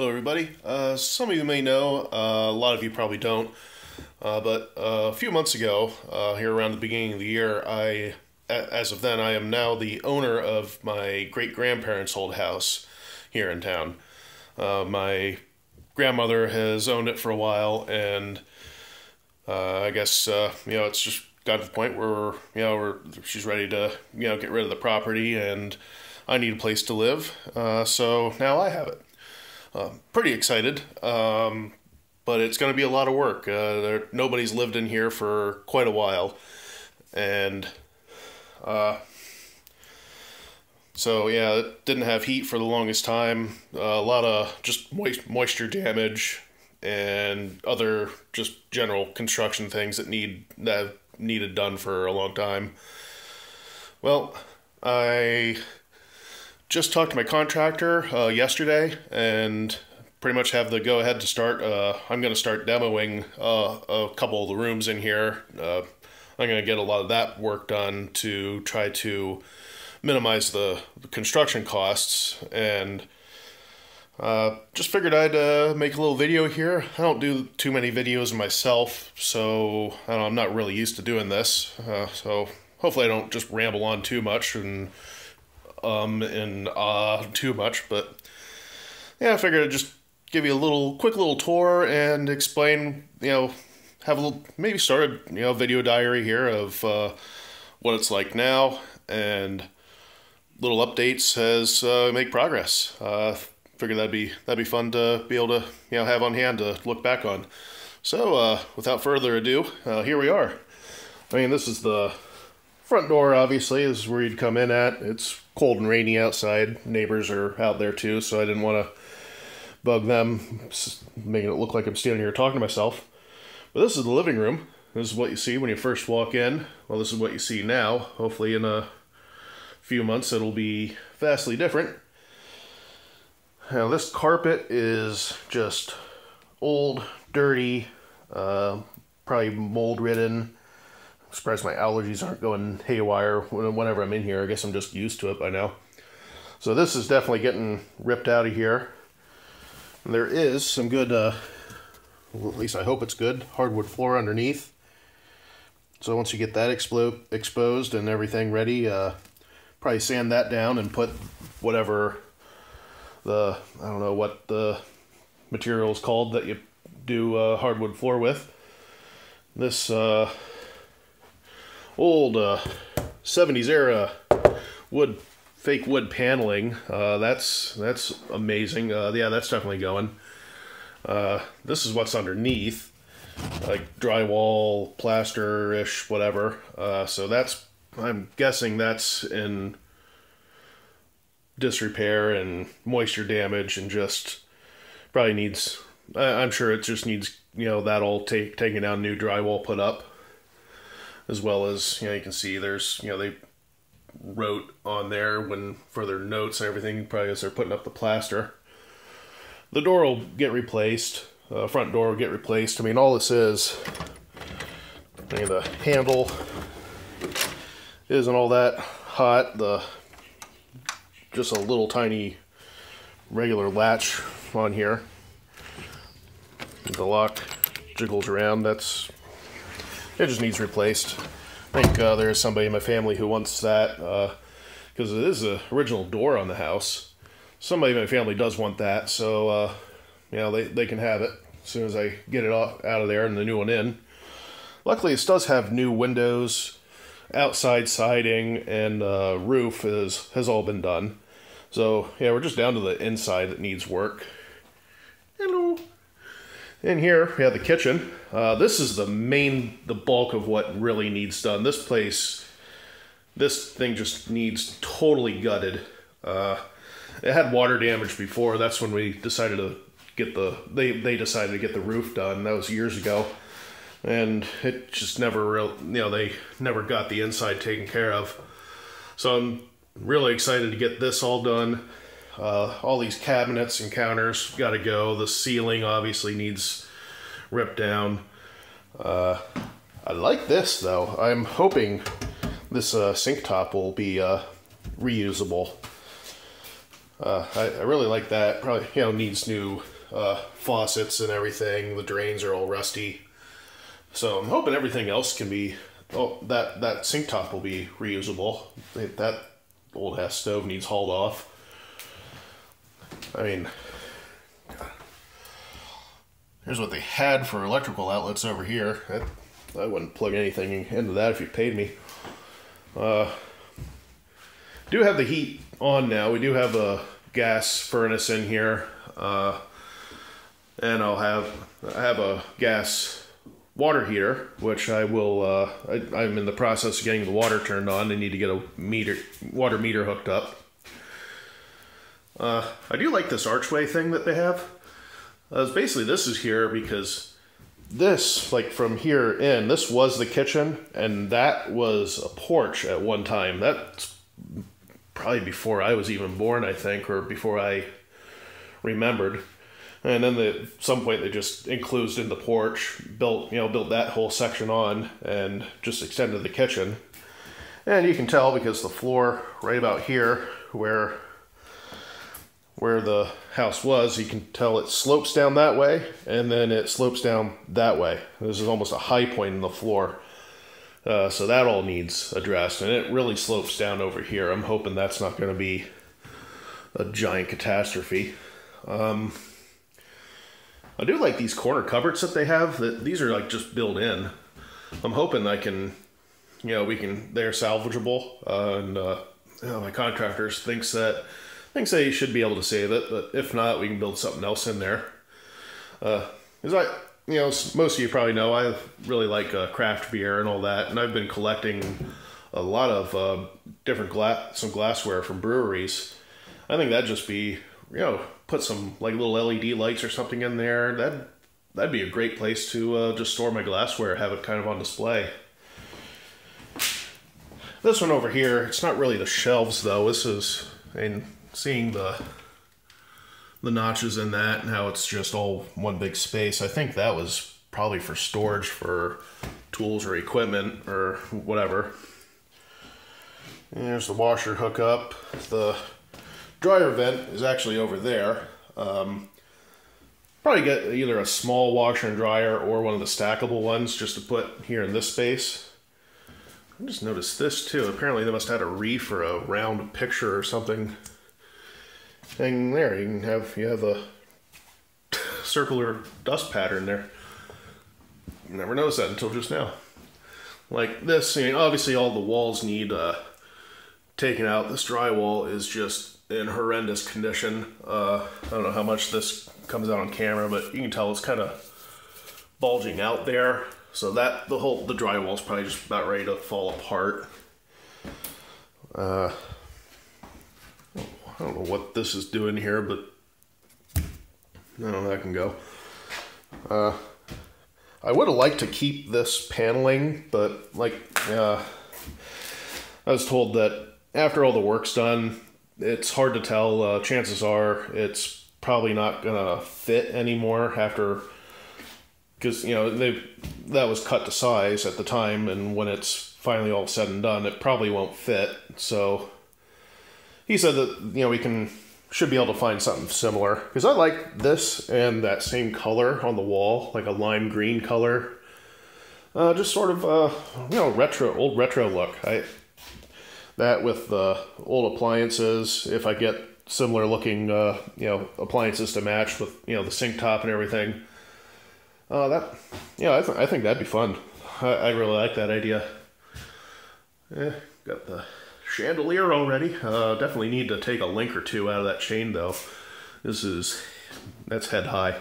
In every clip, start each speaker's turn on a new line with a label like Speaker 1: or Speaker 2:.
Speaker 1: Hello everybody. Some of you may know, a lot of you probably don't, but a few months ago, here around the beginning of the year, as of then, I am now the owner of my great-grandparents' old house here in town. My grandmother has owned it for a while, and I guess, it's just got to the point where, she's ready to, get rid of the property, and I need a place to live, so now I have it. Pretty excited, but it's going to be a lot of work. Nobody's lived in here for quite a while, and so yeah, it didn't have heat for the longest time. A lot of just moisture damage and other just general construction things that needed done for a long time. Well, I just talked to my contractor yesterday and pretty much have the go-ahead to start. I'm going to start demoing a couple of the rooms in here. I'm going to get a lot of that work done to try to minimize the construction costs, and just figured I'd make a little video here. I don't do too many videos myself, so I'm not really used to doing this. So hopefully I don't just ramble on too much and too much, but yeah, I figured I'd just give you a quick little tour and explain, have a little, maybe start a, video diary here of what it's like now and little updates as make progress. Figured that'd be fun to be able to, have on hand to look back on. So, without further ado, here we are. I mean, this is the front door, obviously. This is where you'd come in at. It's cold and rainy outside. Neighbors are out there too, so I didn't want to bug them, making it look like I'm standing here talking to myself. But this is the living room. This is what you see when you first walk in. Well, this is what you see now. Hopefully in a few months it'll be vastly different. Now this carpet is just old, dirty, probably mold-ridden. I'm surprised my allergies aren't going haywire whenever I'm in here. I guess I'm just used to it by now. So this is definitely getting ripped out of here. And there is some good, well, at least I hope it's good, hardwood floor underneath. So once you get that exposed and everything ready, probably sand that down and put whatever I don't know what the material is called that you do hardwood floor with. This old 70s era fake wood paneling, that's amazing. Yeah, that's definitely going. This is what's underneath, like drywall, plaster-ish, whatever. So I'm guessing that's in disrepair and moisture damage, and just probably needs, I'm sure it just needs, that all taken down, new drywall put up. As well as, you can see there's, they wrote on there for their notes and everything, probably as they're putting up the plaster. The door will get replaced. Front door will get replaced. I mean, all this is, the handle isn't all that hot. Just a little tiny regular latch on here. The lock jiggles around. It just needs replaced. I think there's somebody in my family who wants that, because it is the original door on the house. Somebody in my family does want that, so they can have it as soon as I get it out of there and the new one in. Luckily, this does have new windows, outside siding, and roof has all been done. So yeah, we're just down to the inside that needs work. Hello. In here, we have the kitchen. This is the bulk of what really needs done. This thing just needs totally gutted. It had water damage before. That's when we decided to get they decided to get the roof done. That was years ago. And it just never they never got the inside taken care of. So I'm really excited to get this all done. All these cabinets and counters got to go. The ceiling obviously needs ripped down. I like this though. I'm hoping this sink top will be reusable. I really like that. Probably, you know, needs new faucets and everything. The drains are all rusty. So I'm hoping everything else can be, oh, that sink top will be reusable. That old ass stove needs hauled off. I mean, here's what they had for electrical outlets over here. I wouldn't plug anything into that if you paid me. Do have the heat on now. We do have a gas furnace in here, and I have a gas water heater, which I will. I'm in the process of getting the water turned on. I need to get a water meter hooked up. I do like this archway thing that they have. Basically, this is here because this, like from here in, this was the kitchen, and that was a porch at one time. That's probably before I was even born, I think, or before I remembered. And then at some point they just enclosed in the porch, built that whole section on, and just extended the kitchen. And you can tell because the floor right about here, where the house was, you can tell it slopes down that way, and then it slopes down that way. This is almost a high point in the floor. So that all needs addressed, and it really slopes down over here. I'm hoping that's not going to be a giant catastrophe. I do like these corner cupboards that they have. These are like just built in. I'm hoping I can, they're salvageable. My contractors thinks they should be able to save it, but if not, we can build something else in there. Most of you probably know I really like craft beer and all that, and I've been collecting a lot of different glassware from breweries. I think that'd just be, put some like little LED lights or something in there. That'd be a great place to just store my glassware, have it kind of on display. This one over here, it's not really the shelves though. This is, seeing the notches in that and how it's just all one big space. I think that was probably for storage for tools or equipment or whatever. And there's the washer hookup. The dryer vent is actually over there. Probably get either a small washer and dryer or one of the stackable ones just to put here in this space. I just noticed this too. Apparently they must have had a reef or a round picture or something hanging there. You have a circular dust pattern there. Never noticed that until just now. Like this, obviously all the walls need taken out. This drywall is just in horrendous condition. I don't know how much this comes out on camera, but you can tell it's kind of bulging out there. So that the drywall's probably just about ready to fall apart. I don't know what this is doing here, but I don't know, that can go. I would have liked to keep this paneling, but I was told that after all the work's done, it's hard to tell. Chances are it's probably not gonna fit anymore after, because that was cut to size at the time, and when it's finally all said and done, it probably won't fit. So he said that we should be able to find something similar, because I like this and that same color on the wall, like a lime green color, just sort of old retro look. That with the old appliances, if I get similar looking appliances to match with the sink top and everything, I think that'd be fun. I really like that idea. Got the chandelier already. Definitely need to take a link or two out of that chain though. That's head high.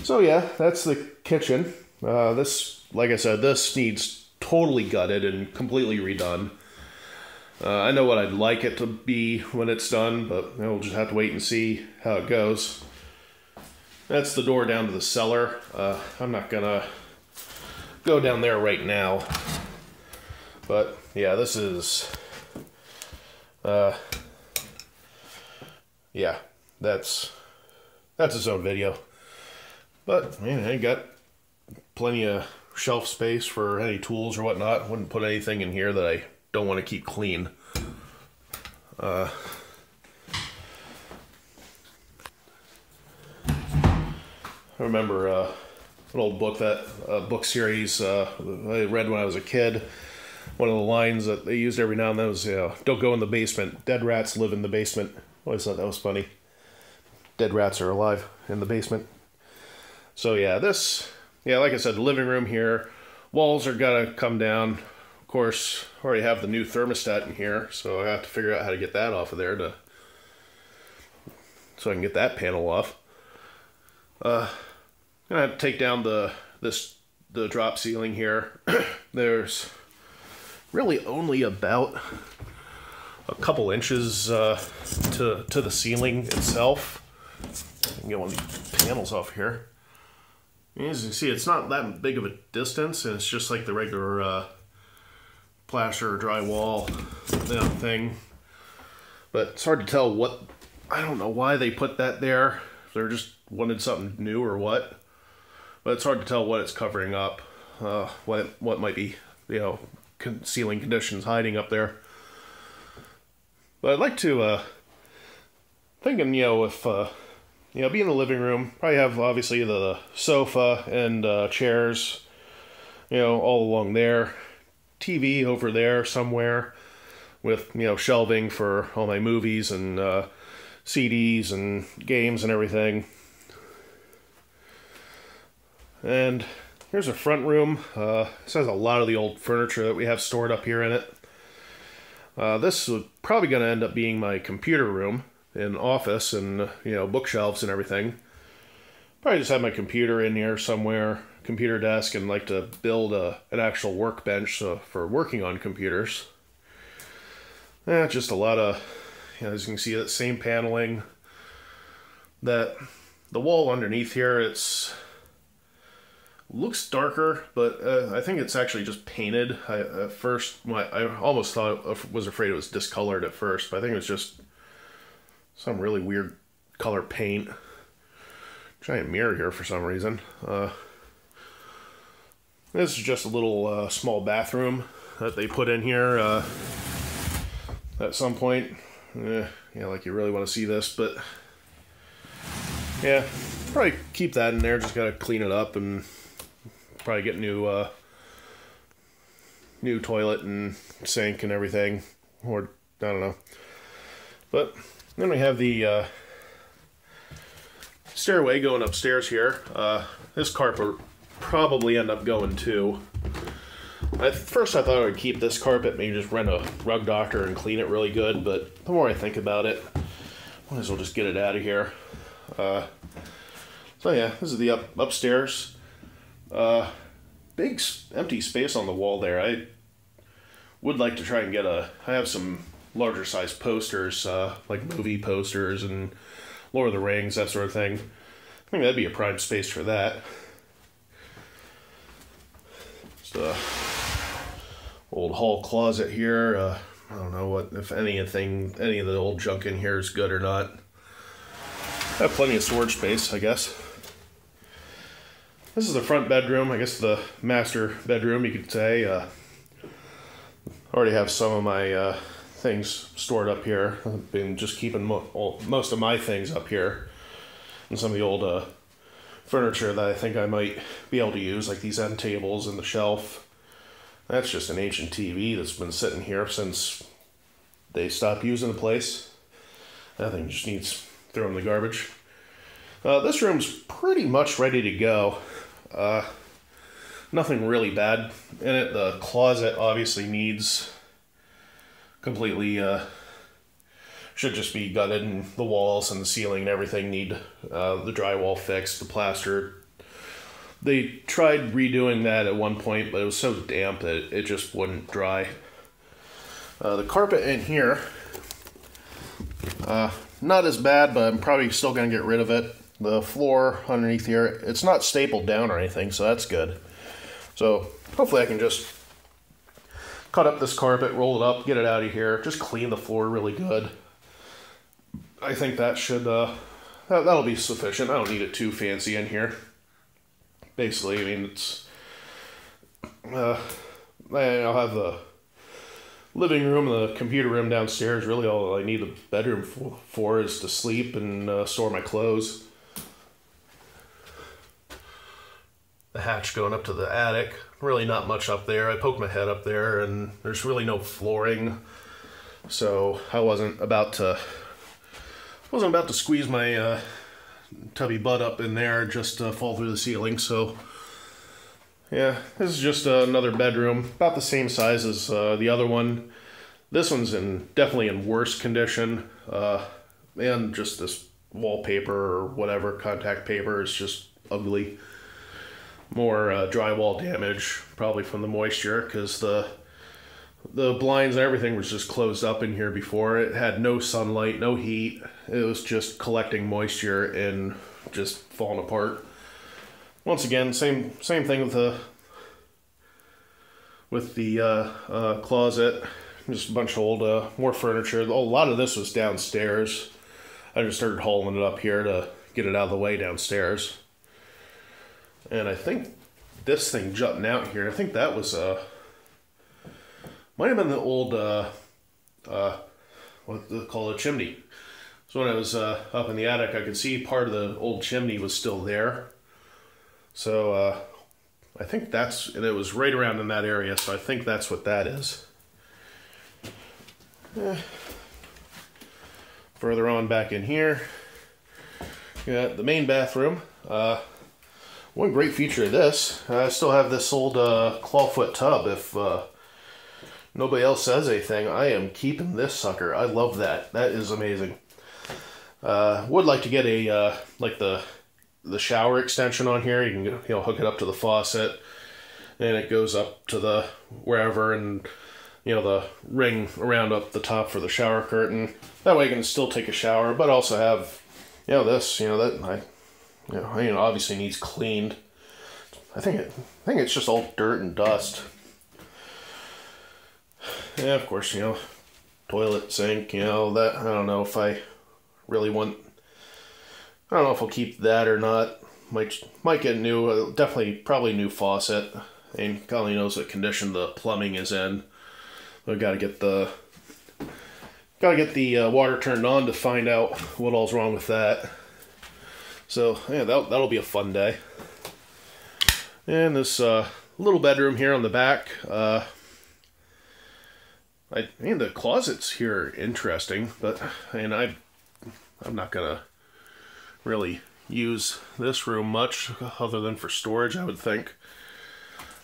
Speaker 1: So yeah, that's the kitchen. This, like I said, this needs totally gutted and completely redone. I know what I'd like it to be when it's done, but we'll just have to wait and see how it goes. That's the door down to the cellar. I'm not gonna go down there right now. But yeah, this is, yeah, that's its own video. But man, I got plenty of shelf space for any tools or whatnot. Wouldn't put anything in here that I don't want to keep clean. I remember an old book, book series I read when I was a kid. One of the lines that they used every now and then was, don't go in the basement. Dead rats live in the basement. I always thought that was funny. Dead rats are alive in the basement. So yeah, like I said, the living room here. Walls are gonna come down. Of course, I already have the new thermostat in here, so I have to figure out how to get that off of there so I can get that panel off. I'm gonna have to take down the drop ceiling here. There's really only about a couple inches to the ceiling itself. I can get one of these panels off here. As you can see, it's not that big of a distance, and it's just like the regular plaster or drywall thing. But it's hard to tell I don't know why they put that there. If they just wanted something new or what. But it's hard to tell what it's covering up. What might be, ceiling conditions hiding up there. But I'd like to, thinking, if, being in the living room, probably have obviously the sofa and chairs, all along there. TV over there somewhere with, shelving for all my movies and CDs and games and everything. And here's a front room. This has a lot of the old furniture that we have stored up here in it. This is probably going to end up being my computer room and office and, bookshelves and everything. Probably just have my computer in here somewhere, computer desk, and like to build an actual workbench for working on computers. Just a lot of, as you can see, that same paneling. The wall underneath here, looks darker, but I think it's actually just painted. At first, I almost was afraid it was discolored at first, but I think it was just some really weird color paint. Giant mirror here for some reason. This is just a little small bathroom that they put in here at some point. Like you really want to see this, but yeah, probably keep that in there. Just gotta clean it up and probably get new toilet and sink and everything, or I don't know. But then we have the stairway going upstairs here. This carpet probably end up going too. At first I thought I would keep this carpet, maybe just rent a rug doctor and clean it really good, but the more I think about it, might as well just get it out of here. So yeah, this is the upstairs. Big empty space on the wall there. I would like to try and I have some larger size posters, like movie posters and Lord of the Rings, that sort of thing. I think that'd be a prime space for that. Just a old hall closet here. I don't know if any of the old junk in here is good or not. I have plenty of storage space, I guess. This is the front bedroom, I guess the master bedroom, you could say. I already have some of my things stored up here. I've been just keeping most of my things up here. And some of the old furniture that I think I might be able to use, like these end tables and the shelf. That's just an ancient TV that's been sitting here since they stopped using the place. That thing just needs throwing in the garbage. This room's pretty much ready to go. Nothing really bad in it. The closet obviously needs completely, should just be gutted, and the walls and the ceiling and everything need the drywall fixed, the plaster. They tried redoing that at one point, but it was so damp that it just wouldn't dry. The carpet in here, not as bad, but I'm probably still going to get rid of it. The floor underneath here, it's not stapled down or anything, so that's good. So hopefully I can just cut up this carpet, roll it up, get it out of here, just clean the floor really good. I think that should, that'll be sufficient. I don't need it too fancy in here. Basically, I mean, it's, I'll have living room, the computer room downstairs. Really, all I need the bedroom for is to sleep and store my clothes. The hatch going up to the attic. Really not much up there. I poked my head up there, and there's really no flooring, so I wasn't about to squeeze my tubby butt up in there just to fall through the ceiling. So yeah, this is just another bedroom, about the same size as the other one. This one's definitely in worse condition, and just this wallpaper or whatever, contact paper, is just ugly. More drywall damage, probably from the moisture, because the blinds and everything was just closed up in here before. It had no sunlight, no heat. It was just collecting moisture and just falling apart. Once again, same thing with the closet. Just a bunch of old more furniture. A lot of this was downstairs. I just started hauling it up here to get it out of the way downstairs. And I think this thing jutting out here, I think that was might have been the old what they call a chimney. So when I was up in the attic, I could see part of the old chimney was still there. So I think and it was right around in that area, so I think that's what that is. Further on back in here, you got the main bathroom. One great feature of this, I still have this old clawfoot tub. If nobody else says anything, I am keeping this sucker. I love that. That is amazing. Would like to get a like the shower extension on here. You can hook it up to the faucet, and it goes up to the wherever, and the ring around up the top for the shower curtain. That way I can still take a shower, but also have this that obviously needs cleaned. I think it's just all dirt and dust. Yeah, of course, toilet, sink, that. I don't know if I really want. I don't know if I'll keep that or not. Might get new. Definitely, probably new faucet. And God only knows what condition the plumbing is in. I gotta get the water turned on to find out what all's wrong with that. So yeah, that'll be a fun day. And this little bedroom here on the back. The closets here are interesting, but I'm not gonna really use this room much other than for storage, I would think.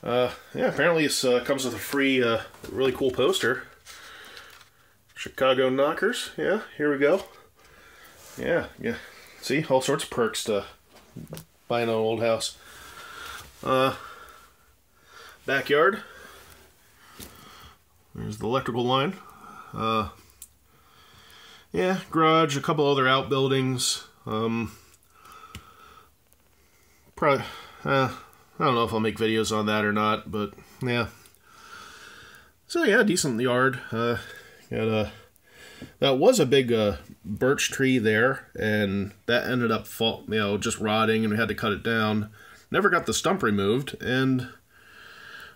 Speaker 1: Yeah, apparently it comes with a free, really cool poster. Chicago Knockers. Yeah, here we go. Yeah. See, all sorts of perks to buying an old house. Backyard. There's the electrical line. Yeah, garage, a couple other outbuildings. Probably, I don't know if I'll make videos on that or not, but yeah. So yeah, decent yard. That was a big birch tree there, and that ended up just rotting, and we had to cut it down. Never got the stump removed, and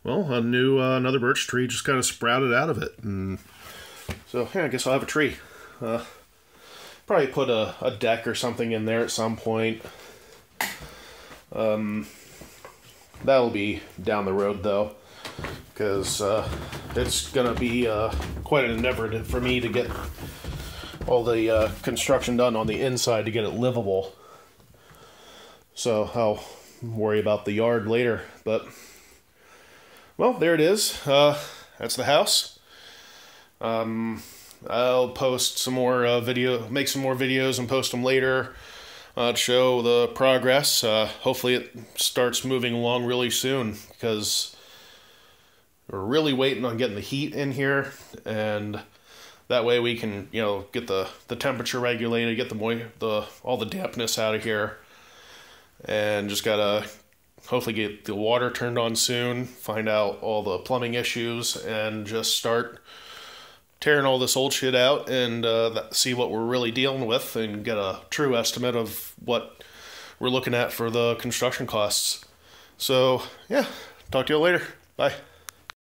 Speaker 1: well, another birch tree just kind of sprouted out of it, and so yeah, I guess I'll have a tree. Probably put a deck or something in there at some point. That'll be down the road though, because it's gonna be quite an endeavor for me to get all the construction done on the inside to get it livable. So I'll worry about the yard later, but well, there it is. That's the house. I'll post some more make some more videos and post them later to show the progress. Hopefully it starts moving along really soon, because we're really waiting on getting the heat in here, and that way we can get the temperature regulated, get all the dampness out of here, and just gotta hopefully get the water turned on soon, find out all the plumbing issues, and just start tearing all this old shit out and see what we're really dealing with, and get a true estimate of what we're looking at for the construction costs. So yeah, talk to you later. Bye.